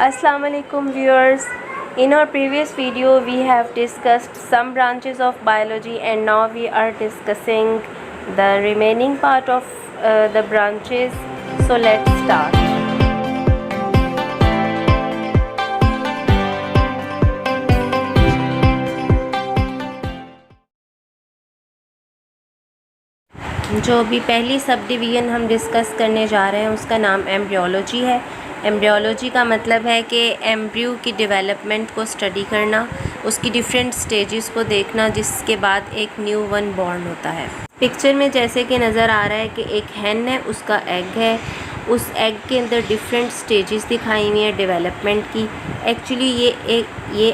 Assalamu alaikum viewers. In our previous video we have discussed some branches of biology and now we are discussing the remaining part of the branches. So let's start. जो अभी पहली sub division हम discuss करने जा रहे हैं उसका नाम एम्ब्रियोलॉजी है। एम्ब्रियोलॉजी का मतलब है कि एम्ब्रियो की डेवलपमेंट को स्टडी करना, उसकी डिफरेंट स्टेजेस को देखना, जिसके बाद एक न्यू वन बॉर्न होता है। पिक्चर में जैसे कि नज़र आ रहा है कि एक हैन है, उसका एग है, उस एग के अंदर डिफरेंट स्टेजेस दिखाई हुई हैं डेवलपमेंट की। एक्चुअली ये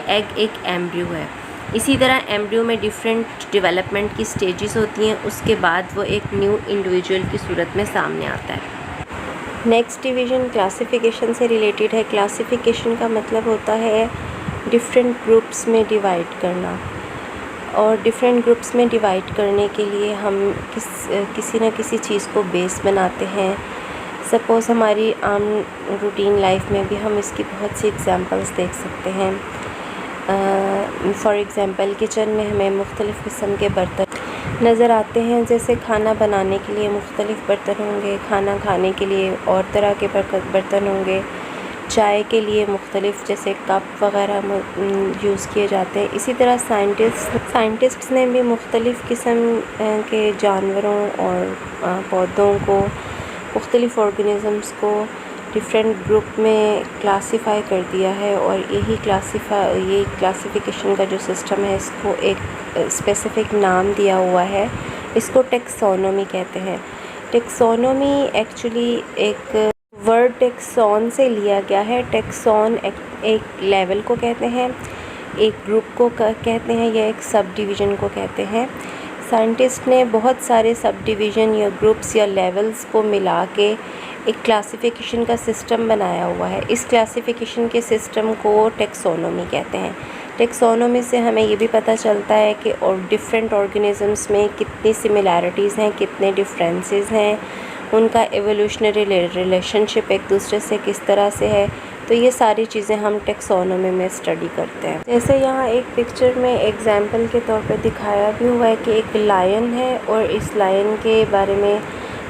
एग एक एम्ब्रियो है। इसी तरह एम्ब्रियो में डिफरेंट डेवलपमेंट की स्टेजेस होती हैं, उसके बाद वो एक न्यू इंडिविजुअल की सूरत में सामने आता है। नेक्स्ट डिवीज़न क्लासिफिकेशन से रिलेटेड है। क्लासिफिकेशन का मतलब होता है डिफरेंट ग्रुप्स में डिवाइड करना, और डिफरेंट ग्रुप्स में डिवाइड करने के लिए हम किसी न किसी चीज़ को बेस बनाते हैं। सपोज़ हमारी आम रूटीन लाइफ में भी हम इसकी बहुत सी एग्जांपल्स देख सकते हैं। फॉर एग्ज़ाम्पल किचन में हमें मुख्तलिफ़ किस्म के बर्तन नज़र आते हैं। जैसे खाना बनाने के लिए मुख्तलिफ़ बर्तन होंगे, खाना खाने के लिए और तरह के बर्तन होंगे, चाय के लिए मुख्तलिफ़ जैसे कप वग़ैरह यूज़ किए जाते हैं। इसी तरह साइंटिस्ट्स ने भी मुख्तलिफ़ किस्म के जानवरों और पौधों को, मुख्तलिफ़ ऑर्गेनिज़म्स को डिफरेंट ग्रुप में क्लासिफ़ाई कर दिया है, और ये क्लासिफ़िकेशन का जो सिस्टम है इसको एक स्पेसिफ़िक नाम दिया हुआ है। इसको टेक्सोनोमी कहते हैं। टेक्सोनोमी एक्चुअली एक वर्ड टेक्सॉन से लिया गया है। टेक्सॉन एक लेवल को कहते हैं, एक ग्रुप को कहते हैं, या एक सब डिवीज़न को कहते हैं। साइंटिस्ट ने बहुत सारे सब डिवीज़न या ग्रुप्स या लेवल्स को मिला के एक क्लासिफ़िकेशन का सिस्टम बनाया हुआ है। इस क्लासिफ़िकेशन के सिस्टम को टेक्सोनोमी कहते हैं। टेक्सोनोमी से हमें ये भी पता चलता है कि और डिफरेंट ऑर्गेनिज़म्स में कितनी सिमिलैरिटीज़ हैं, कितने डिफरेंसेस हैं, उनका एवोल्यूशनरी रिलेशनशिप एक दूसरे से किस तरह से है। तो ये सारी चीज़ें हम टेक्सोनोमी में स्टडी करते हैं। जैसे यहाँ एक पिक्चर में एग्जांपल के तौर पे दिखाया भी हुआ है कि एक लायन है, और इस लायन के बारे में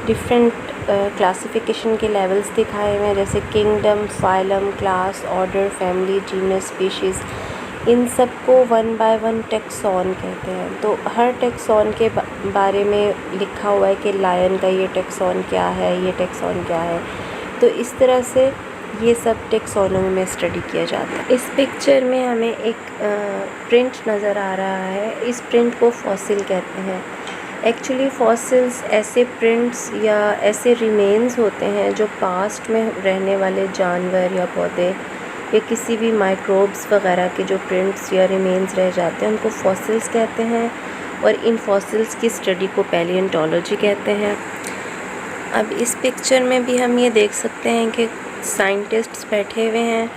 डिफरेंट क्लासिफ़िकेशन के लेवल्स दिखाए हुए हैं, जैसे kingdom, phylum, class, order, family, genus, species. इन सब को वन बाय वन टेक्सॉन कहते हैं। तो हर टेक्सॉन के बारे में लिखा हुआ है कि लायन का ये टेक्सॉन क्या है, ये टेक्सॉन क्या है। तो इस तरह से ये सब टेक्सोनोमी में स्टडी किया जाता है। इस पिक्चर में हमें एक प्रिंट नज़र आ रहा है। इस प्रिंट को फॉसिल कहते हैं। एक्चुअली फॉसिल्स ऐसे प्रिंट्स या ऐसे रिमेन्स होते हैं जो पास्ट में रहने वाले जानवर या पौधे या किसी भी माइक्रोब्स वगैरह के जो प्रिंट्स या रिमेन्स रह जाते हैं उनको फॉसिल्स कहते हैं, और इन फॉसिल्स की स्टडी को पैलियोंटोलॉजी कहते हैं। अब इस पिक्चर में भी हम ये देख सकते हैं कि साइंटिस्ट्स बैठे हुए हैं,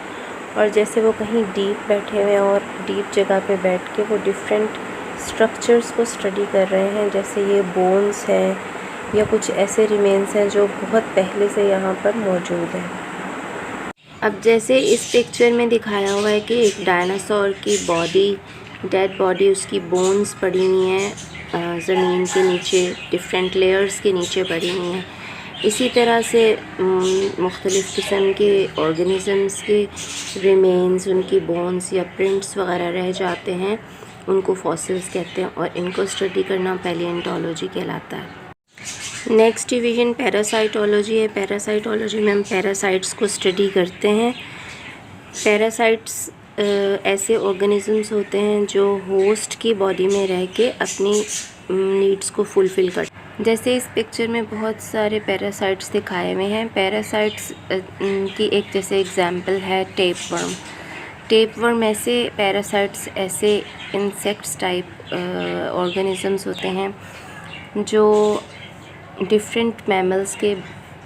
और जैसे वो कहीं डीप बैठे हुए हैं और डीप जगह पे बैठ के वो डिफरेंट स्ट्रक्चर्स को स्टडी कर रहे हैं। जैसे ये बोन्स हैं या कुछ ऐसे रिमेन्स हैं जो बहुत पहले से यहाँ पर मौजूद हैं। अब जैसे इस पिक्चर में दिखाया हुआ है कि एक डायनासोर की बॉडी, डेड बॉडी, उसकी बोन्स पड़ी हुई हैं ज़मीन के नीचे, डिफरेंट लेयर्स के नीचे पड़ी हुई हैं। इसी तरह से मुख्तलिफ़ किस्म के ऑर्गेनिज़म्स के रिमेन्स, उनकी बोन्स या प्रिंट्स वग़ैरह रह जाते हैं, उनको फॉसिल्स कहते हैं, और इनको स्टडी करना पैलियोंटोलॉजी कहलाता है। नेक्स्ट डिवीज़न पैरासाइटोलॉजी है। पैरासाइटोलॉजी में हम पैरासाइट्स को स्टडी करते हैं। पैरासाइट्स ऐसे ऑर्गेनिज़म्स होते हैं जो होस्ट की बॉडी में रह के अपनी नीड्स को फुलफ़िल करते हैं। जैसे इस पिक्चर में बहुत सारे पैरासाइट्स दिखाए हुए हैं। पैरासाइट्स की एक जैसे एग्जांपल है टेपवर्म। टेपवर्म ऐसे पैरासाइट्स ऐसे इंसेक्ट्स टाइप ऑर्गेनिज़म्स होते हैं जो डिफरेंट मैमल्स के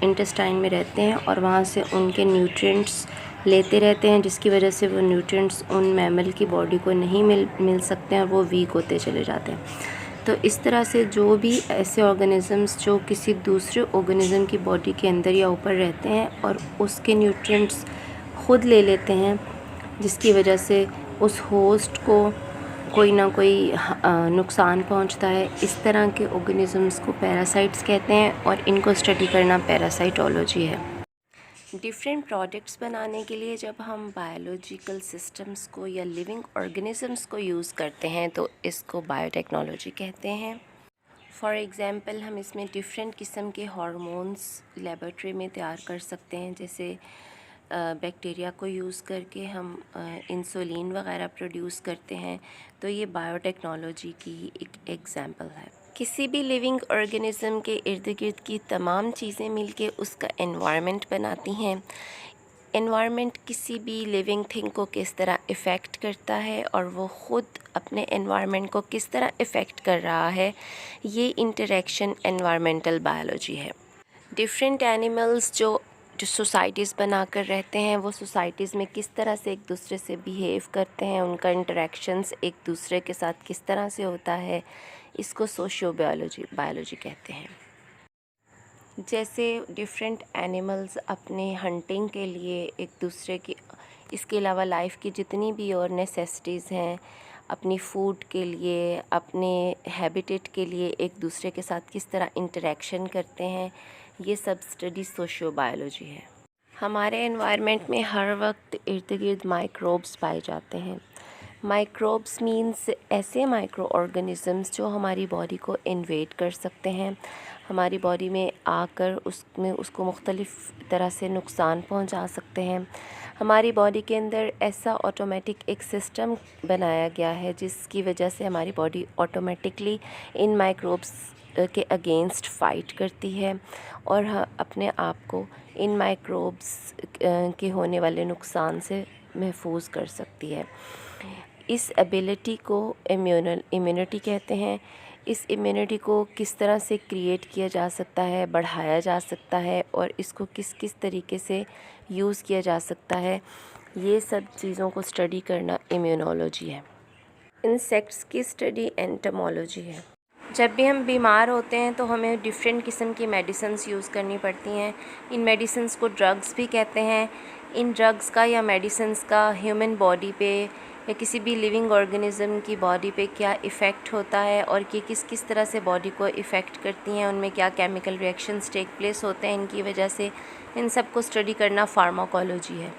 इंटेस्टाइन में रहते हैं, और वहाँ से उनके न्यूट्रिएंट्स लेते रहते हैं, जिसकी वजह से वो न्यूट्रिएंट्स उन मैमल की बॉडी को नहीं मिल सकते हैं और वो वीक होते चले जाते हैं। तो इस तरह से जो भी ऐसे ऑर्गेनिज़म्स जो किसी दूसरे ऑर्गेनिज़म की बॉडी के अंदर या ऊपर रहते हैं और उसके न्यूट्रिएंट्स ख़ुद ले लेते हैं, जिसकी वजह से उस होस्ट को कोई ना कोई नुकसान पहुंचता है। इस तरह के ऑर्गेनिज़म्स को पैरासाइट्स कहते हैं और इनको स्टडी करना पैरासाइटोलॉजी है। डिफरेंट प्रोडक्ट्स बनाने के लिए जब हम बायोलॉजिकल सिस्टम्स को या लिविंग ऑर्गेनिज़म्स को यूज़ करते हैं तो इसको बायोटेक्नोलॉजी कहते हैं। फॉर एग्ज़ाम्पल हम इसमें डिफरेंट किस्म के हार्मोन्स लेबॉरेटरी में तैयार कर सकते हैं, जैसे बैक्टीरिया को यूज़ करके हम इंसुलिन वगैरह प्रोड्यूस करते हैं, तो ये बायोटेक्नोलॉजी की एक एग्ज़ाम्पल है। किसी भी लिविंग ऑर्गेनिज़म के इर्द गिर्द की तमाम चीज़ें मिलके उसका एनवायरनमेंट बनाती हैं। एनवायरनमेंट किसी भी लिविंग थिंग को किस तरह इफ़ेक्ट करता है और वो ख़ुद अपने एनवायरनमेंट को किस तरह इफ़ेक्ट कर रहा है, ये इंटरेक्शन एनवायरमेंटल बायोलॉजी है। डिफरेंट एनिमल्स जो सोसाइटीज़ बनाकर रहते हैं, वो सोसाइटीज़ में किस तरह से एक दूसरे से बिहेव करते हैं, उनका इंटरेक्शंस एक दूसरे के साथ किस तरह से होता है, इसको सोशियो बायोलॉजी कहते हैं। जैसे डिफरेंट एनिमल्स अपने हंटिंग के लिए एक दूसरे की, इसके अलावा लाइफ की जितनी भी और नेसेसिटीज़ हैं, अपनी फूड के लिए, अपने हैबिटेट के लिए एक दूसरे के साथ किस तरह इंटरेक्शन करते हैं, ये सब स्टडी सोशियो बायोलॉजी है। हमारे एनवायरनमेंट में हर वक्त इर्द गिर्द माइक्रोब्स पाए जाते हैं। माइक्रोब्स मींस ऐसे माइक्रो ऑर्गेनिज़म्स जो हमारी बॉडी को इन्वेड कर सकते हैं, हमारी बॉडी में आकर उसको मुख्तलिफ़ तरह से नुकसान पहुंचा सकते हैं। हमारी बॉडी के अंदर ऐसा ऑटोमेटिक एक सिस्टम बनाया गया है जिसकी वजह से हमारी बॉडी ऑटोमेटिकली इन माइक्रोब्स के अगेंस्ट फ़ाइट करती है और अपने आप को इन माइक्रोब्स के होने वाले नुकसान से महफूज कर सकती है। इस एबिलिटी को इम्यूनिटी कहते हैं। इस इम्यूनिटी को किस तरह से क्रिएट किया जा सकता है, बढ़ाया जा सकता है और इसको किस किस तरीके से यूज़ किया जा सकता है, ये सब चीज़ों को स्टडी करना इम्यूनोलॉजी है। इंसेक्ट्स की स्टडी एंटोमोलॉजी है। जब भी हम बीमार होते हैं तो हमें डिफरेंट किस्म की मेडिसिन्स यूज़ करनी पड़ती हैं। इन मेडिसिन्स को ड्रग्स भी कहते हैं। इन ड्रग्स का या मेडिसिन्स का ह्यूमन बॉडी पे या किसी भी लिविंग ऑर्गेनिज़म की बॉडी पे क्या इफ़ेक्ट होता है और कि किस किस तरह से बॉडी को इफ़ेक्ट करती हैं, उनमें क्या केमिकल रिएक्शंस टेक प्लेस होते हैं इनकी वजह से, इन सब को स्टडी करना फार्माकोलॉजी है।